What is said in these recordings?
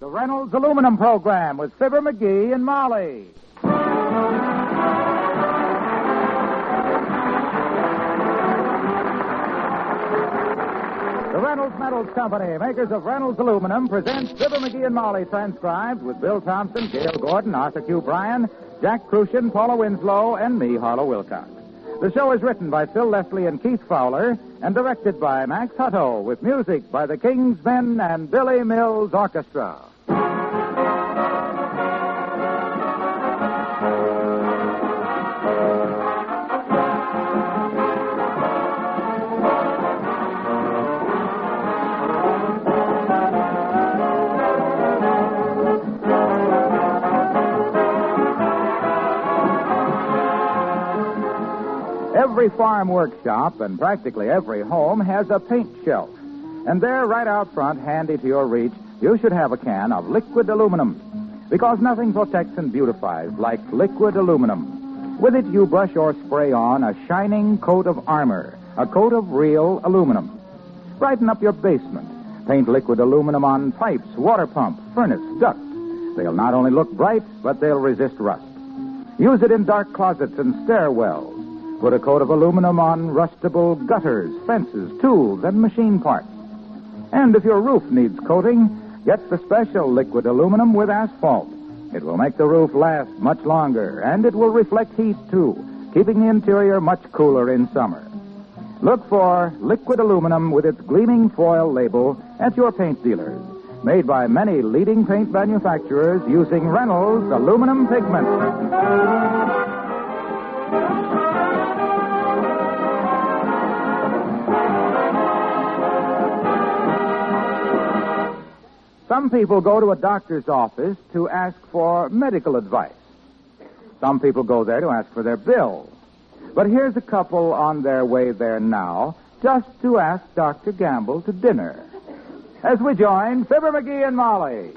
The Reynolds Aluminum Program with Fibber, McGee, and Molly. The Reynolds Metals Company, makers of Reynolds Aluminum, presents Fibber, McGee, and Molly, transcribed with Bill Thompson, Gail Gordon, Arthur Q. Bryan, Jack Crucian, Paula Winslow, and me, Harlow Wilcox. The show is written by Phil Leslie and Keith Fowler and directed by Max Hutto, with music by the King's Men and Billy Mills Orchestra. Every farm workshop and practically every home has a paint shelf. And there, right out front, handy to your reach, you should have a can of liquid aluminum. Because nothing protects and beautifies like liquid aluminum. With it, you brush or spray on a shining coat of armor, a coat of real aluminum. Brighten up your basement. Paint liquid aluminum on pipes, water pump, furnace, duct. They'll not only look bright, but they'll resist rust. Use it in dark closets and stairwells. Put a coat of aluminum on rustable gutters, fences, tools, and machine parts. And if your roof needs coating, get the special liquid aluminum with asphalt. It will make the roof last much longer, and it will reflect heat, too, keeping the interior much cooler in summer. Look for liquid aluminum with its gleaming foil label at your paint dealers. Made by many leading paint manufacturers using Reynolds aluminum pigment. Some people go to a doctor's office to ask for medical advice. Some people go there to ask for their bill. But here's a couple on their way there now, just to ask Dr. Gamble to dinner. As we join Fibber, McGee, and Molly.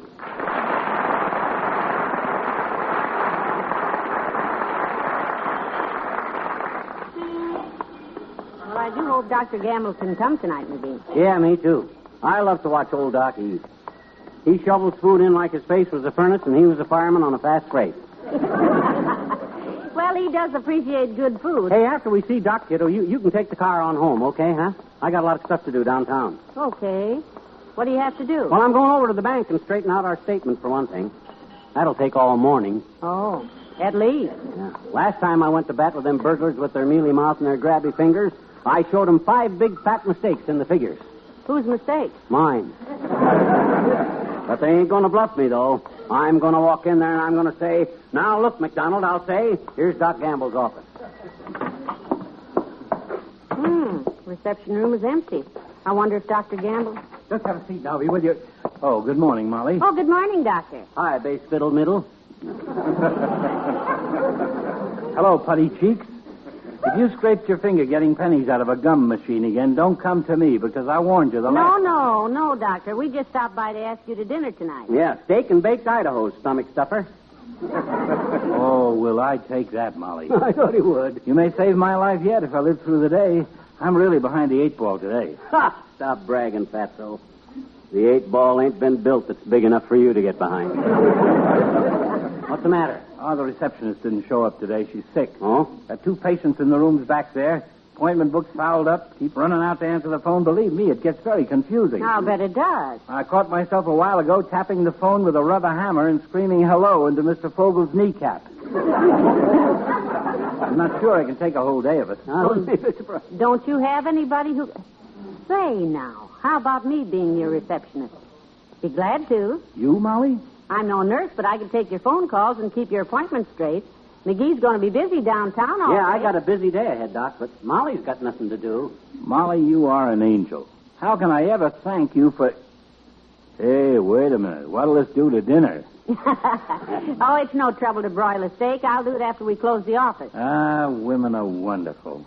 Well, I do hope Dr. Gamble can come tonight, McGee. Yeah, me too. I love to watch old Doc eat. He shovels food in like his face was a furnace, and he was a fireman on a fast freight. Well, he does appreciate good food. Hey, after we see Doc, kiddo, you can take the car on home, okay, huh? I got a lot of stuff to do downtown. Okay. What do you have to do? Well, I'm going over to the bank and straighten out our statement, for one thing. That'll take all morning. Oh, at least. Yeah. Last time I went to bat with them burglars with their mealy mouth and their grabby fingers, I showed them 5 big fat mistakes in the figures. Whose mistake? Mine. But they ain't going to bluff me, though. I'm going to walk in there and I'm going to say, now, look, McDonald, I'll say, here's Doc Gamble's office. Reception room is empty. I wonder if Dr. Gamble... Just have a seat now, will you? Oh, good morning, Molly. Oh, good morning, Doctor. Hi, bass fiddle middle. Hello, putty cheeks. If you scraped your finger getting pennies out of a gum machine again, don't come to me, because I warned you the last... No, Doctor. We just stopped by to ask you to dinner tonight. Yeah, steak and baked Idaho, stomach stuffer. Oh, will I take that, Molly? I thought he would. You may save my life yet if I live through the day. I'm really behind the 8 ball today. Ha! Stop bragging, fatso. The 8 ball ain't been built that's big enough for you to get behind. What's the matter? Oh, the receptionist didn't show up today. She's sick. Oh? Got 2 patients in the rooms back there. Appointment books fouled up. Keep running out to answer the phone. Believe me, it gets very confusing. I'll bet it does. I caught myself a while ago tapping the phone with a rubber hammer and screaming hello into Mr. Fogel's kneecap. I'm not sure I can take a whole day of it. Don't you have anybody who... Say now, how about me being your receptionist? Be glad to. You, Molly? I'm no nurse, but I can take your phone calls and keep your appointments straight. McGee's going to be busy downtown all day. Yeah, I got a busy day ahead, Doc, but Molly's got nothing to do. Molly, you are an angel. How can I ever thank you for... Hey, wait a minute. What'll this do to dinner? Oh, it's no trouble to broil a steak. I'll do it after we close the office. Ah, women are wonderful.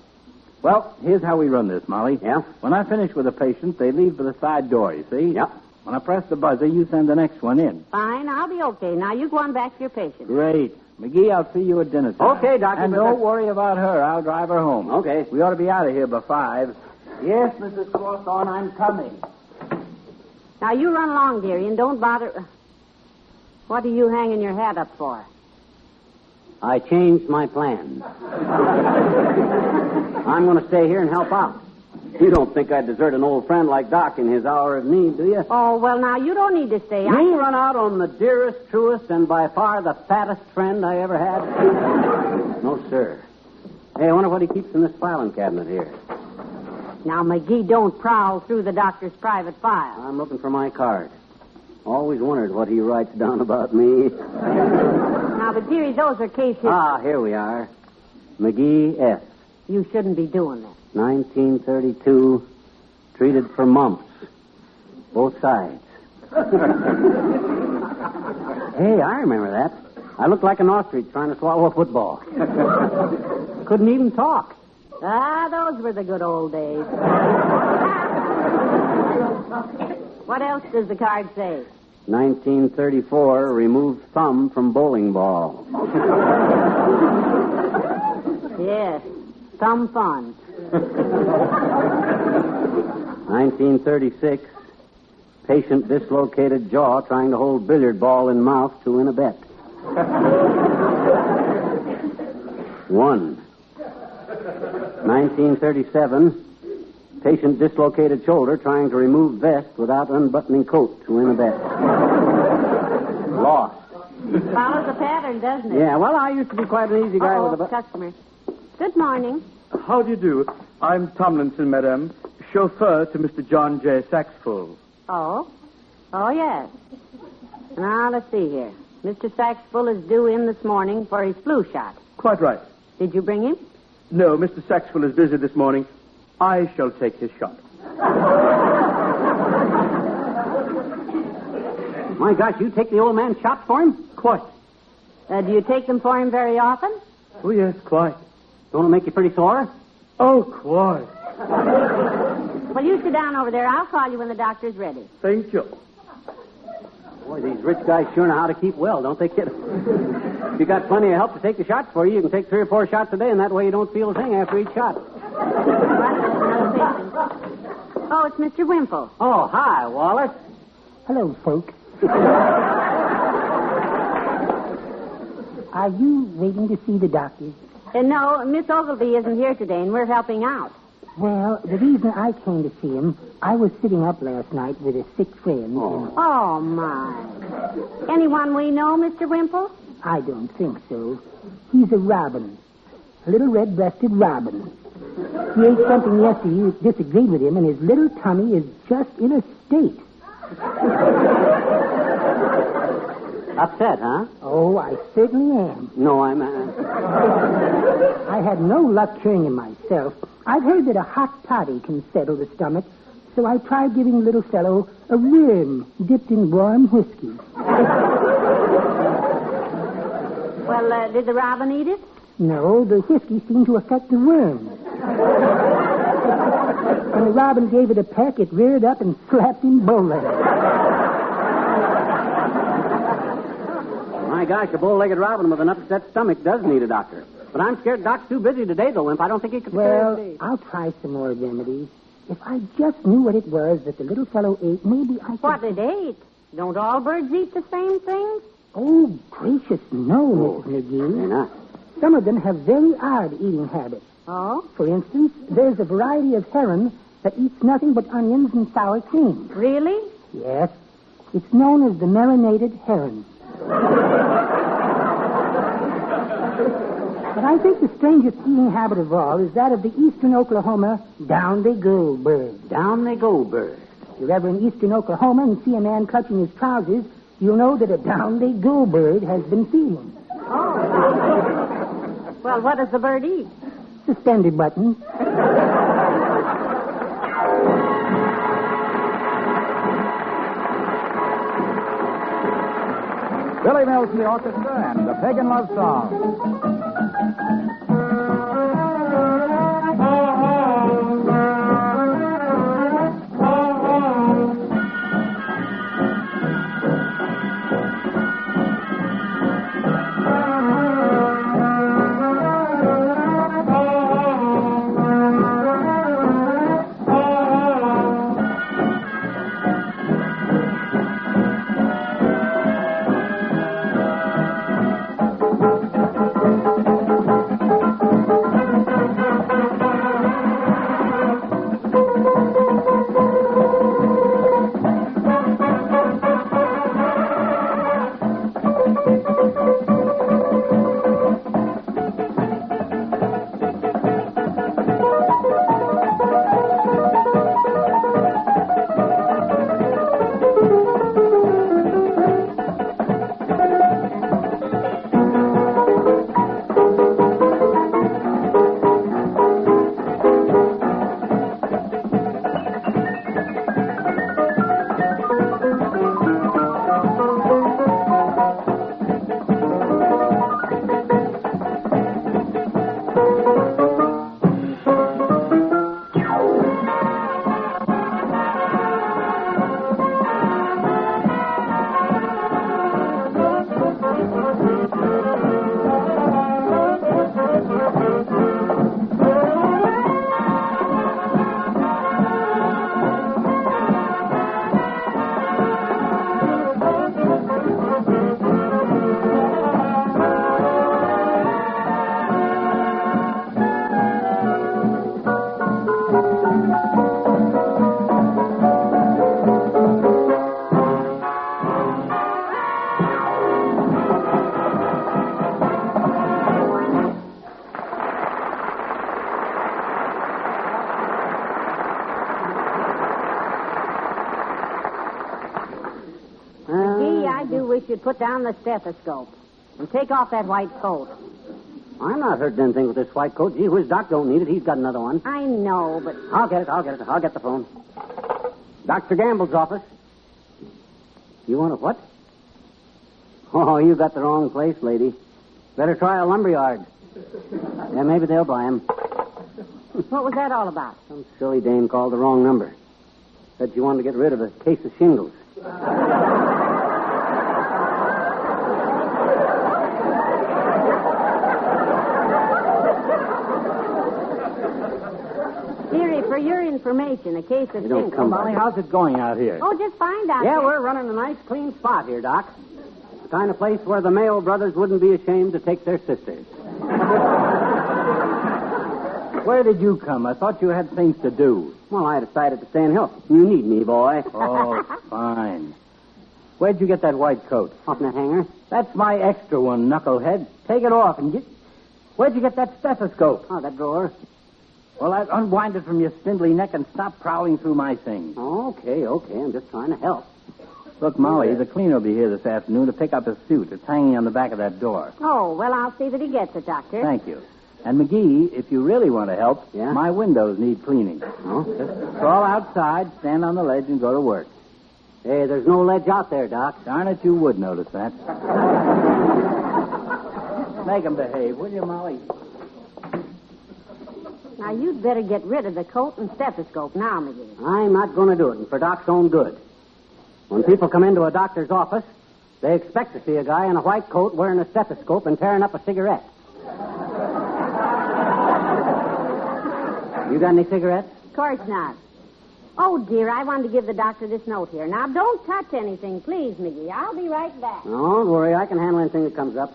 Well, here's how we run this, Molly. Yeah? When I finish with a patient, they leave for the side door, you see? Yep. When I press the buzzer, you send the next one in. Fine, I'll be okay. Now you go on back to your patient. Great. McGee, I'll see you at dinner time. Okay, Doctor. And don't worry about her. I'll drive her home. Okay. We ought to be out of here by 5. Yes, Mrs. Cawthorn, I'm coming. Now you run along, dearie, and don't bother... What are you hanging your hat up for? I changed my plan. I'm going to stay here and help out. You don't think I'd desert an old friend like Doc in his hour of need, do you? Oh, well, now, you don't need to stay. Me run out on the dearest, truest, and by far the fattest friend I ever had? No, sir. Hey, I wonder what he keeps in this filing cabinet here. Now, McGee, don't prowl through the doctor's private file. I'm looking for my card. Always wondered what he writes down about me. Now, but, dearie, those are case histories. Ah, here we are. McGee S. You shouldn't be doing that. 1932, treated for mumps. Both sides. Hey, I remember that. I looked like an ostrich trying to swallow a football. Couldn't even talk. Ah, those were the good old days. What else does the card say? 1934, removed thumb from bowling ball. Yes, some fun. 1936, patient dislocated jaw trying to hold billiard ball in mouth to win a bet. 1. 1937, patient dislocated shoulder trying to remove vest without unbuttoning coat to win a bet. Lost. Follows the pattern, doesn't it? Yeah, well, I used to be quite an easy guy with a... customer. Good morning. How do you do? I'm Tomlinson, madam, chauffeur to Mr. John J. Saxfull. Oh? Oh, yes. Now, let's see here. Mr. Saxfull is due in this morning for his flu shot. Quite right. Did you bring him? No, Mr. Saxfull is busy this morning. I shall take his shot. My gosh, you take the old man's shots for him? Quite. Do you take them for him very often? Oh, yes, quite. Don't it make you pretty sore? Oh, quite. Well, you sit down over there. I'll call you when the doctor's ready. Thank you. Boy, these rich guys sure know how to keep well, don't they, kid? If you got plenty of help to take the shots for you, you can take 3 or 4 shots a day, and that way you don't feel a thing after each shot. Oh, it's Mr. Wimple. Oh, hi, Wallace. Hello, folks. Are you waiting to see the doctor? No, Miss Ogilvy isn't here today, and we're helping out. Well, the reason I came to see him, I was sitting up last night with a sick friend. Oh, my. Anyone we know, Mr. Wimple? I don't think so. He's a robin. A little red-breasted robin. He ate something yesterday that disagreed with him, and his little tummy is just in a state. Upset, huh? Oh, I certainly am. No, I'm... I had no luck curing him myself. I've heard that a hot toddy can settle the stomach, so I tried giving the little fellow a worm dipped in warm whiskey. Well, did the robin eat it? No, the whiskey seemed to affect the worm. When the robin gave it a peck, it reared up and slapped him bow-legged. My gosh, a bow-legged robin with an upset stomach does need a doctor. But I'm scared Doc's too busy today, though, Wimp. I don't think he could... Well, I'll try some more remedies. If I just knew what it was that the little fellow ate, maybe I could... What it ate? Don't all birds eat the same things? Oh, gracious, no, Mrs. McGee. They're not. Some of them have very odd eating habits. Oh? For instance, there's a variety of heron that eats nothing but onions and sour cream. Really? Yes. It's known as the marinated heron. But I think the strangest eating habit of all is that of the eastern Oklahoma down-they-go bird. Down-they-go bird. If you're ever in eastern Oklahoma and see a man clutching his trousers, you'll know that a down-they-go bird has been feeding. Oh. Well, what does the bird eat? Suspender buttons. Billy Mills and the orchestra and the Pagan Love Song. I do wish you'd put down the stethoscope and take off that white coat. I'm not hurting anything with this white coat. Gee whiz, Doc don't need it. He's got another one. I know, but... I'll get it. I'll get the phone. Dr. Gamble's office. You want a what? Oh, you got the wrong place, lady. Better try a lumberyard. Yeah, maybe they'll buy him. What was that all about? Some silly dame called the wrong number. Said she wanted to get rid of a case of shingles. Dearie, for your information, a case of shingles. Molly, how's it going out here? Oh, just fine, Doctor. Yeah, we're running a nice, clean spot here, Doc. The kind of place where the Mayo brothers wouldn't be ashamed to take their sisters. Where did you come? I thought you had things to do. Well, I decided to stay and help. You need me, boy. Oh, fine. Where'd you get that white coat? Off in that hanger. That's my extra one, knucklehead. Take it off and get... Where'd you get that stethoscope? Oh, that drawer. Well, unwind it from your spindly neck and stop prowling through my things. Okay. I'm just trying to help. Look, Molly, the cleaner will be here this afternoon to pick up his suit. It's hanging on the back of that door. Oh, well, I'll see that he gets it, Doctor. Thank you. And, McGee, if you really want to help, Yeah? my windows need cleaning. Oh? Just crawl outside, stand on the ledge, and go to work. Hey, there's no ledge out there, Doc. Darn it, you would notice that. Make 'em behave, will you, Molly? Now, you'd better get rid of the coat and stethoscope now, McGee. I'm not going to do it, and for Doc's own good. When people come into a doctor's office, they expect to see a guy in a white coat wearing a stethoscope and tearing up a cigarette. You got any cigarettes? Of course not. Oh, dear, I wanted to give the doctor this note here. Now, don't touch anything, please, McGee. I'll be right back. Don't worry, I can handle anything that comes up.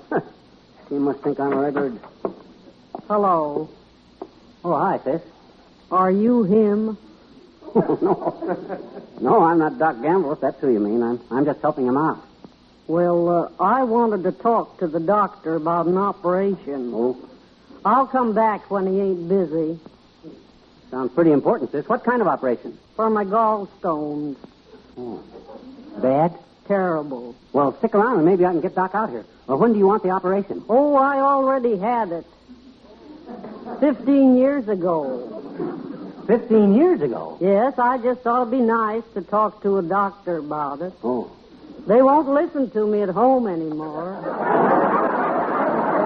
You must think I'm a regular... Hello. Oh, hi, sis. Are you him? No, I'm not Doc Gamble, if that's who you mean. I'm just helping him out. Well, I wanted to talk to the doctor about an operation. Oh, I'll come back when he ain't busy. sounds pretty important, sis. What kind of operation? For my gallstones. Oh. Bad? Terrible. Well, stick around and maybe I can get Doc out here. Well, when do you want the operation? Oh, I already had it. 15 years ago. 15 years ago? Yes, I just thought it'd be nice to talk to a doctor about it. Oh. They won't listen to me at home anymore.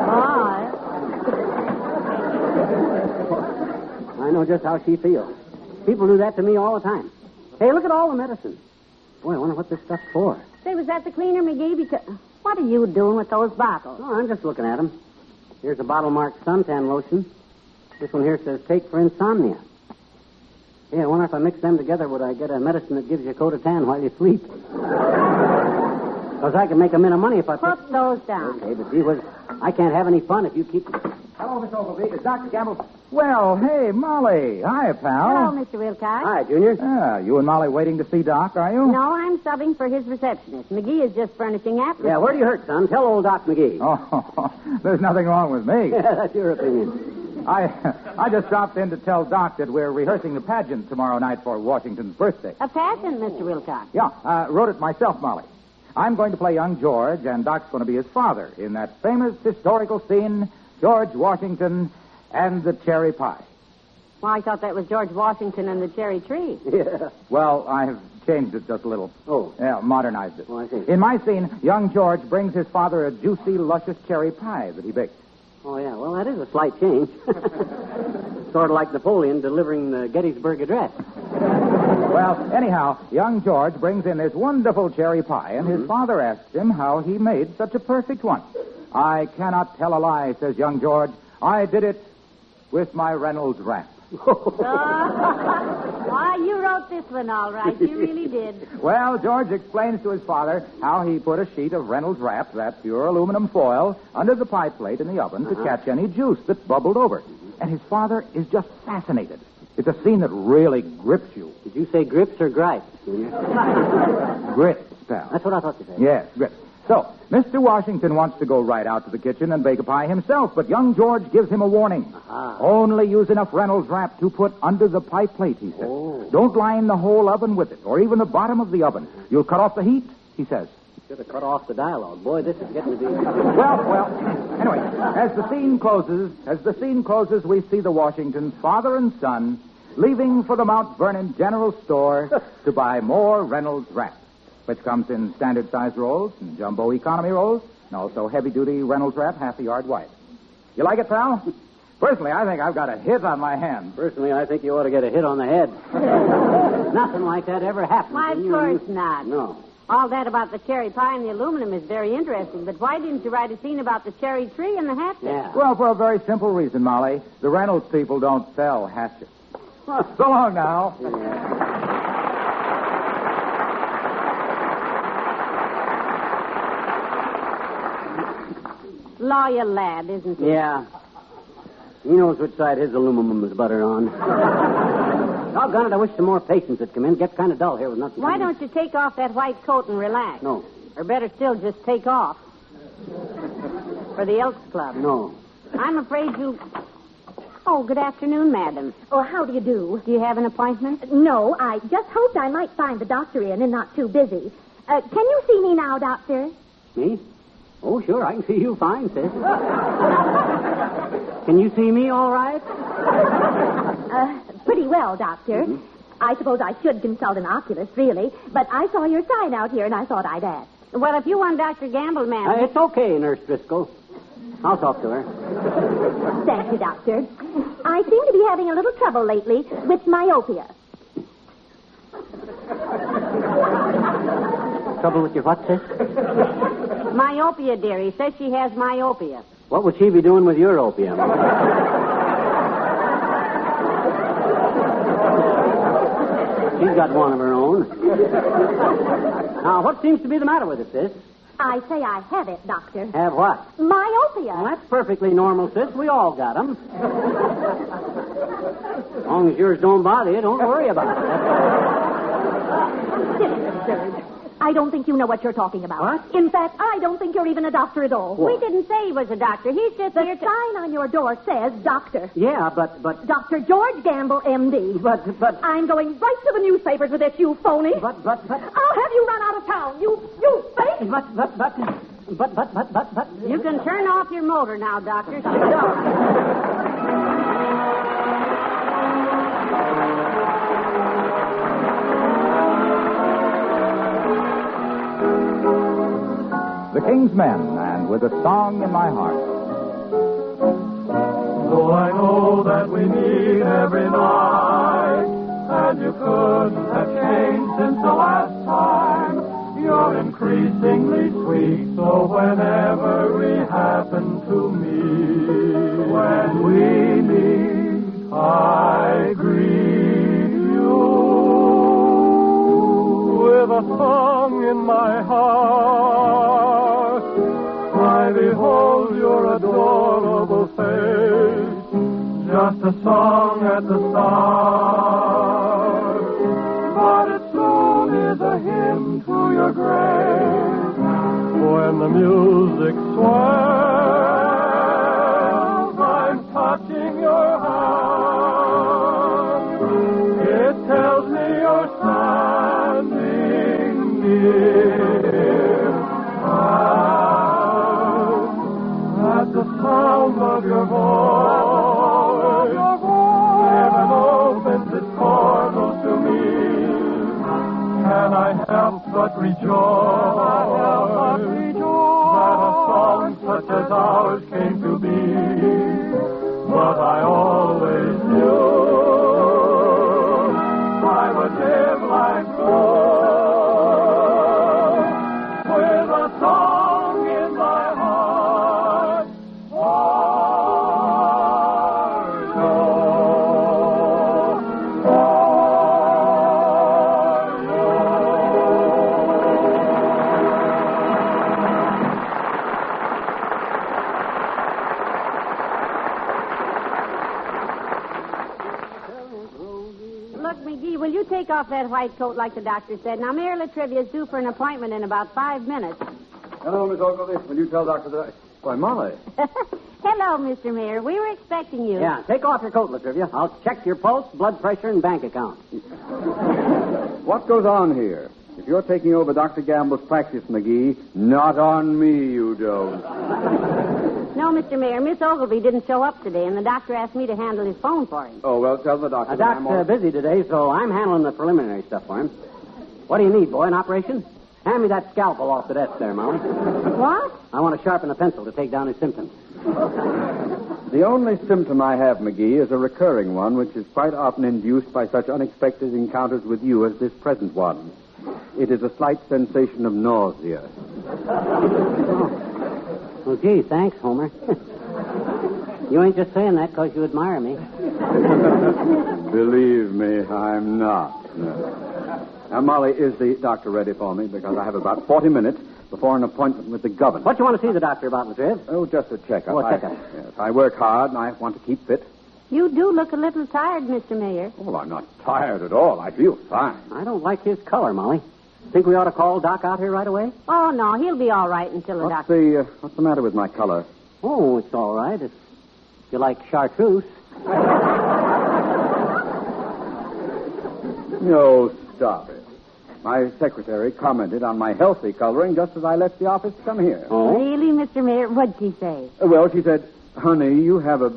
Bye. I know just how she feels. People do that to me all the time. Hey, look at all the medicine. Boy, I wonder what this stuff's for. Say, was that the cleaner, McGee? Because what are you doing with those bottles? Oh, I'm just looking at them. Here's a bottle marked suntan lotion. This one here says take for insomnia. Yeah, I wonder if I mix them together, would I get a medicine that gives you a coat of tan while you sleep? Because I can make a mint of money if I... Put those down. Okay, but gee whiz, I can't have any fun if you keep... Hello, Miss Ogilvy. Is Dr. Gamble... Well, hey, Molly. Hi, pal. Hello, Mr. Wilcox. Hi, Junior. You and Molly waiting to see Doc, are you? No, I'm subbing for his receptionist. McGee is just furnishing atmosphere. Yeah, where do you hurt, son? Tell old Doc McGee. Oh, there's nothing wrong with me. Yeah, that's your opinion. I just dropped in to tell Doc that we're rehearsing the pageant tomorrow night for Washington's birthday. A pageant, Mr. Wilcox. Yeah, wrote it myself, Molly. I'm going to play young George, and Doc's going to be his father in that famous historical scene, George Washington and the Cherry Pie. Well, I thought that was George Washington and the cherry tree. Yeah. Well, I've changed it just a little. Oh. Yeah, modernized it. Oh, I see. In my scene, young George brings his father a juicy, luscious cherry pie that he baked. Oh, yeah. Well, that is a slight change. Sort of like Napoleon delivering the Gettysburg Address. Well, anyhow, young George brings in this wonderful cherry pie, and his father asks him how he made such a perfect one. I cannot tell a lie, says young George. I did it with my Reynolds wrap. Why, you wrote this one all right. You really did. Well, George explains to his father how he put a sheet of Reynolds wrap, that pure aluminum foil, under the pie plate in the oven to catch any juice that bubbled over. And his father is just fascinated. It's a scene that really grips you. Did you say grips or gripes, Junior? Grips, pal. That's what I thought you said. Yes, grips. So, Mr. Washington wants to go right out to the kitchen and bake a pie himself, but young George gives him a warning. Only use enough Reynolds wrap to put under the pie plate, he says. Don't line the whole oven with it, or even the bottom of the oven. You'll cut off the heat, he says. Should have cut off the dialogue. Boy, this is getting to be... Well, anyway, as the scene closes, we see the Washingtons, father and son, leaving for the Mount Vernon General Store to buy more Reynolds wrap, which comes in standard-size rolls and jumbo economy rolls, and also heavy-duty Reynolds wrap, half a yard wide. You like it, pal? Personally, I think I've got a hit on my hands. Personally, I think you ought to get a hit on the head. Nothing like that ever happened. Why, of course not. No. All that about the cherry pie and the aluminum is very interesting, but why didn't you write a scene about the cherry tree and the hatchet? Yeah. Well, for a very simple reason, Molly. The Reynolds people don't sell hatchets. So long now. Lawyer lad, isn't he? Yeah. He knows which side his aluminum is buttered on. Doggone it, I wish some more patients had come in. It gets kind of dull here with nothing. Why don't you take off that white coat and relax? No. Or better still, just take off. For the Elks Club. No. I'm afraid you... Oh, good afternoon, madam. Oh, how do you do? Do you have an appointment? No, I just hoped I might find the doctor in and not too busy. Can you see me now, doctor? Me? Oh, sure, I can see you fine, sis. Can you see me all right? Pretty well, doctor. Mm-hmm. I suppose I should consult an oculist, really, but I saw your sign out here and I thought I'd ask. Well, if you want Dr. Gamble, madam... It's okay, Nurse Driscoll. I'll talk to her. Thank you, doctor. I seem to be having a little trouble lately with myopia. Trouble with your what, sis? Myopia, dearie. Says she has myopia. What would she be doing with your opium? She's got one of her own. Now, what seems to be the matter with it, sis? I say I have it, doctor. Have what? Myopia. Well, that's perfectly normal, sis. We all got them. As long as yours don't bother you, don't worry about it. This is absurd. I don't think you know what you're talking about. What? In fact, I don't think you're even a doctor at all. We didn't say he was a doctor. He's just The here to... sign on your door says doctor. Yeah, but... Dr. George Gamble, M.D. But... I'm going right to the newspapers with this, you phony. But... I'll have you run out of town, you fake. But... You can turn off your motor now, doctor. Sit down. The King's Men, and with a song in my heart. Though I know that we meet every night, and you couldn't have changed since the last time, you're increasingly sweet, so whenever we happen to meet, when we meet, I greet you with a song in my heart. I behold your adorable face, just a song at the start. But it soon is a hymn to your grace, when the music swells, I'm touching your hand. It tells me you're standing near. At the sound of your voice, heaven opens its portals to me. Can I help but rejoice that a song such as ours came to be? But I always knew I would live like gold with a song in my heart. Look, McGee, will you take off that white coat like the doctor said? Now, Mayor Latrivia is due for an appointment in about 5 minutes. Hello, Miss Ogilvy. Will you tell Doctor that Why, Molly. Hello, Mr. Mayor. We were expecting you. Yeah, take off your coat, Latrivia. I'll check your pulse, blood pressure, and bank account. What goes on here? If you're taking over Dr. Gamble's practice, McGee, not on me, you don't. No, Mr. Mayor, Miss Ogilvy didn't show up today, and the doctor asked me to handle his phone for him. Oh, well, tell the doctor. Doc's busy today, so I'm handling the preliminary stuff for him. What do you need, boy, an operation? Hand me that scalpel off the desk there, Molly. What? I want to sharpen a pencil to take down his symptoms. The only symptom I have, McGee, is a recurring one, which is quite often induced by such unexpected encounters with you as this present one. It is a slight sensation of nausea. Well, gee, thanks, Homer. You ain't just saying that because you admire me. Believe me, I'm not. No. Now, Molly, is the doctor ready for me? Because I have about 40 minutes before an appointment with the governor. What you want to see the doctor about, Latriv? Oh, just a checkup. Oh, a checkup. Yes, I work hard, and I want to keep fit. You do look a little tired, Mr. Mayor. Oh, I'm not tired at all. I feel fine. I don't like his color, Molly. Think we ought to call Doc out here right away? Oh, no, he'll be all right until the doctor... What's the matter with my color? Oh, it's all right. If you like chartreuse. No, stop it. My secretary commented on my healthy coloring just as I left the office to come here. Oh? Really, Mr. Mayor? What'd she say? Well, she said, honey, you have a...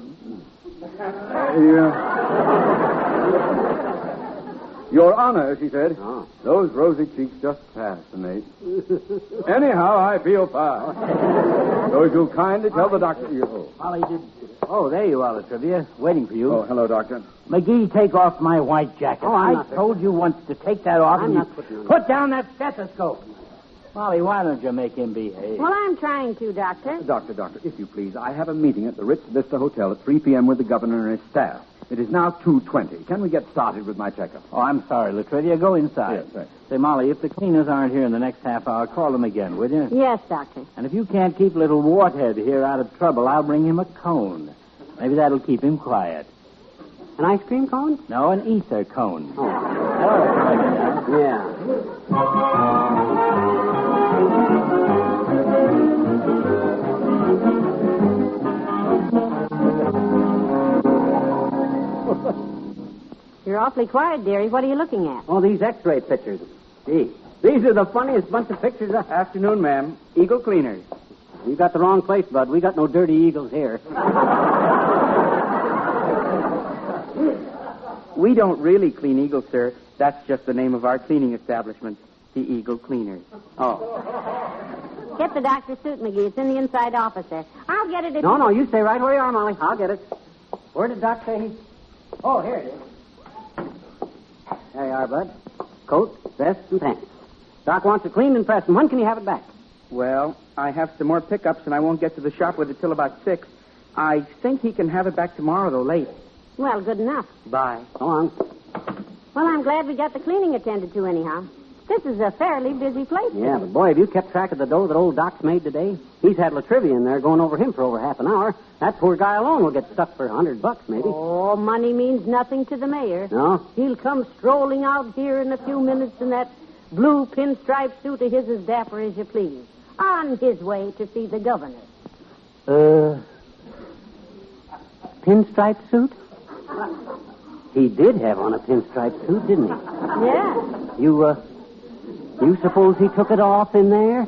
Your Honor, she said. Oh. Those rosy cheeks just fascinate. Anyhow, I feel fine. So if you'll kindly tell the doctor... Molly did... Oh, there you are, Latrivia. Waiting for you. Oh, hello, Doctor. McGee, take off my white jacket. Oh, I'm I not told you once to take that off. I'm and not you putting it on. Put down that stethoscope. Molly, why don't you make him behave? Well, I'm trying to, Doctor. Doctor, if you please, I have a meeting at the Ritz Vista Hotel at 3 p.m. with the governor and his staff. It is now 2:20. Can we get started with my checkup? Oh, I'm sorry, Latrivia. Go inside. Yes, right. Say, Molly, if the cleaners aren't here in the next half hour, call them again, will you? Yes, Doctor. And if you can't keep little Warthead here out of trouble, I'll bring him a cone. Maybe that'll keep him quiet. An ice cream cone? No, an ether cone. Oh. Hello, Yeah. You're awfully quiet, dearie. What are you looking at? Oh, these X-ray pictures. Gee, these are the funniest bunch of pictures. Afternoon, ma'am. Eagle Cleaners. You got the wrong place, bud. We got no dirty eagles here. We don't really clean eagles, sir. That's just the name of our cleaning establishment, the Eagle Cleaners. Oh. Get the doctor's suit, McGee. It's in the inside office there. I'll get it if No, you stay right where you are, Molly. I'll get it. Where did Doc say he... Oh, here it is. There you are, bud. Coat, vest, and pants. Doc wants it cleaned and pressed, and when can he have it back? Well, I have some more pickups, and I won't get to the shop with it till about 6. I think he can have it back tomorrow, though, late. Well, good enough. Bye. Go on. Well, I'm glad we got the cleaning attended to anyhow. This is a fairly busy place. Yeah, but boy, have you kept track of the dough that old Doc's made today? He's had Latrivia in there going over him for over half an hour. That poor guy alone will get stuck for $100, maybe. Oh, money means nothing to the mayor. No? He'll come strolling out here in a few minutes in that blue pinstripe suit of his as dapper as you please, on his way to see the governor. Pinstripe suit? He did have on a pinstripe suit, didn't he? Yeah. You suppose he took it off in there?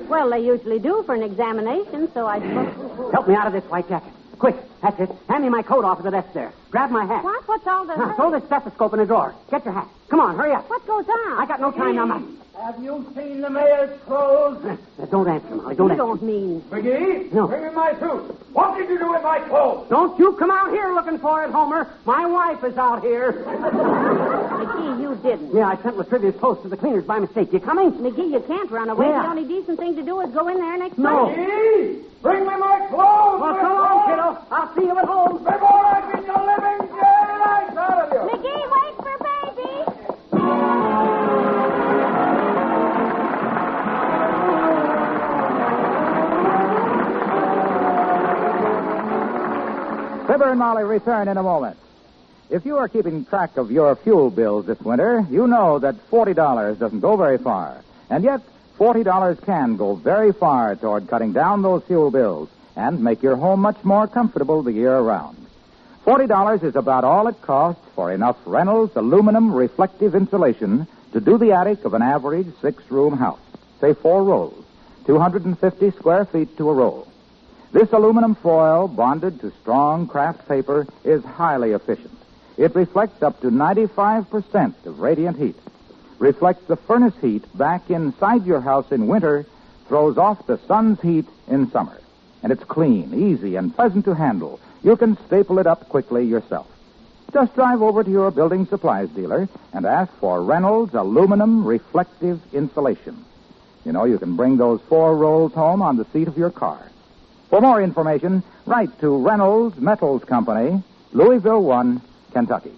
Well, they usually do for an examination, so I suppose... Help me out of this white jacket. Quick, that's it. Hand me my coat off of the desk there. Grab my hat. What? What's all this? Throw this stethoscope in the drawer. Get your hat. Come on, hurry up. What goes on? I got no time now. Have you seen the mayor's clothes? Don't answer, Molly. Don't You answer. don't mean... McGee? No. Bring me my suit. What did you do with my clothes? Don't you come out here looking for it, Homer. My wife is out here. McGee, you didn't. Yeah, I sent Latrivia's clothes to the cleaners by mistake. You coming? McGee, you can't run away. Yeah. The only decent thing to do is go in there and explain. No. McGee! Bring me my clothes! Well, come on, kiddo. I'll see you at home. Before I beat the living daylights out of you! McGee, wait for baby! Fibber and Molly return in a moment. If you are keeping track of your fuel bills this winter, you know that $40 doesn't go very far. And yet, $40 can go very far toward cutting down those fuel bills and make your home much more comfortable the year around. $40 is about all it costs for enough Reynolds aluminum reflective insulation to do the attic of an average 6-room house. Say 4 rolls, 250 square feet to a roll. This aluminum foil, bonded to strong craft paper, is highly efficient. It reflects up to 95% of radiant heat, reflects the furnace heat back inside your house in winter, throws off the sun's heat in summer. And it's clean, easy, and pleasant to handle. You can staple it up quickly yourself. Just drive over to your building supplies dealer and ask for Reynolds Aluminum Reflective Insulation. You know, you can bring those 4 rolls home on the seat of your car. For more information, write to Reynolds Metals Company, Louisville 1, Kentucky.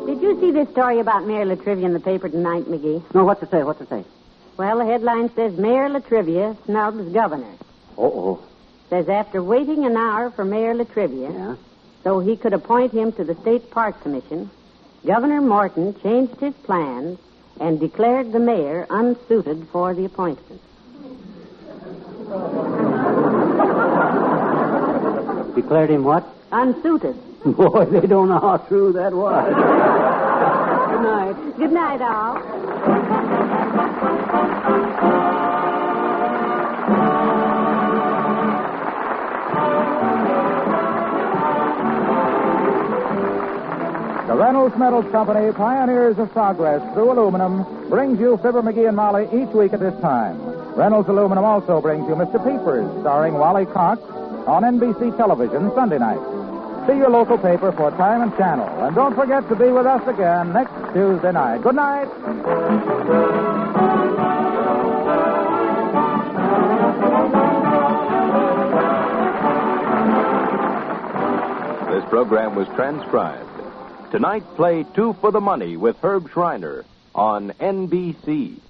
Did you see this story about Mayor Latrivia in the paper tonight, McGee? No, what to say? What to say? Well, the headline says Mayor Latrivia snubs governor. Uh-oh. Says after waiting an hour for Mayor Latrivia, so he could appoint him to the State Park Commission, Governor Morton changed his plans and declared the mayor unsuited for the appointment. Declared him what? Unsuited. Boy, they don't know how true that was. Good night. Good night, all. The Reynolds Metals Company, pioneers of progress through aluminum, brings you Fibber, McGee, and Molly each week at this time. Reynolds Aluminum also brings you Mr. Peepers, starring Wally Cox, on NBC television Sunday night. See your local paper for time and channel. And don't forget to be with us again next Tuesday night. Good night. This program was transcribed. Tonight, play Two for the Money with Herb Schreiner on NBC.